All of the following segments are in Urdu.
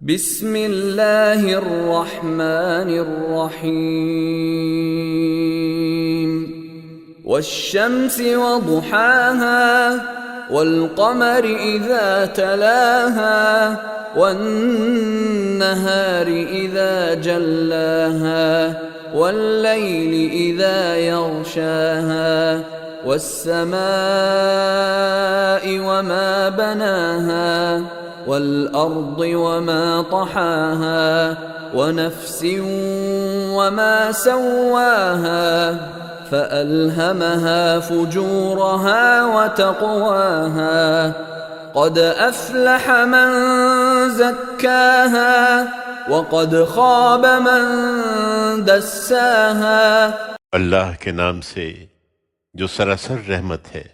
بسم اللہ الرحمن الرحیم والشمس وضحاها والقمر اذا تلاها والنهار اذا جلاها والليل اذا يغشاها والسماء وما بناها والأرض وما طحاها ونفس وما سواها فألهمها فجورها وتقواها قد أفلح من زكاها وقد خاب من دساها۔ اللہ کے نام سے جو سراسر رحمت ہے،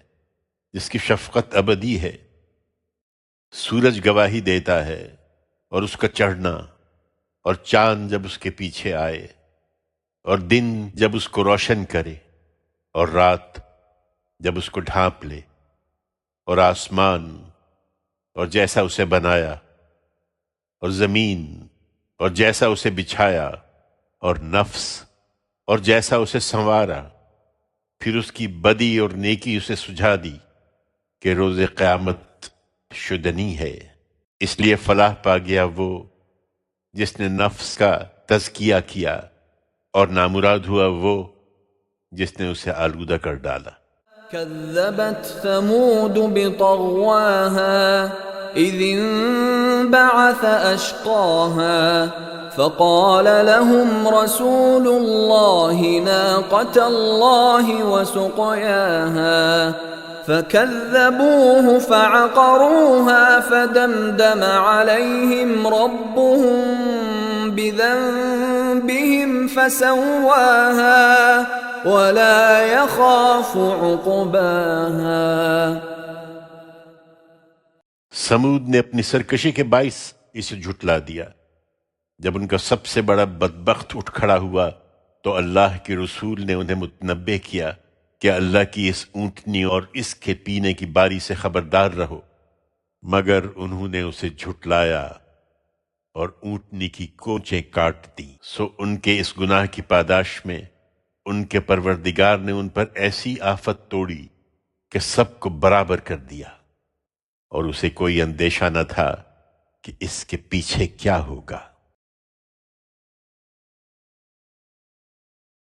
جس کی شفقت ابدی ہے۔ سورج گواہی دیتا ہے اور اس کا چڑھنا، اور چاند جب اس کے پیچھے آئے، اور دن جب اس کو روشن کرے، اور رات جب اس کو ڈھانپ لے، اور آسمان اور جیسا اسے بنایا، اور زمین اور جیسا اسے بچھایا، اور نفس اور جیسا اسے سنوارا، پھر اس کی بدی اور نیکی اسے سجھا دی کہ روز قیامت شدنی ہے۔ اس لیے فلاح پا گیا وہ جس نے نفس کا تزکیہ کیا، اور نامراد ہوا وہ جس نے اسے آلودہ کر ڈالا۔ كذبت ثمود بطغواها إذ انبعث أشقاها فقال لهم رسول الله ناقة الله وسقياها فكذبوه فعقروها فدمدم عليهم ربهم بذنبهم فسواها ولا يخاف عقباها۔ سمود نے اپنی سرکشی کے باعث اسے جھٹلا دیا۔ جب ان کا سب سے بڑا بدبخت اٹھ کھڑا ہوا تو اللہ کے رسول نے انہیں متنبہ کیا کہ اللہ کی اس اونٹنی اور اس کے پینے کی باری سے خبردار رہو، مگر انہوں نے اسے جھٹلایا اور اونٹنی کی کونچیں کاٹ دیں۔ سو ان کے اس گناہ کی پاداش میں ان کے پروردگار نے ان پر ایسی آفت توڑی کہ سب کو برابر کر دیا، اور اسے کوئی اندیشہ نہ تھا کہ اس کے پیچھے کیا ہوگا۔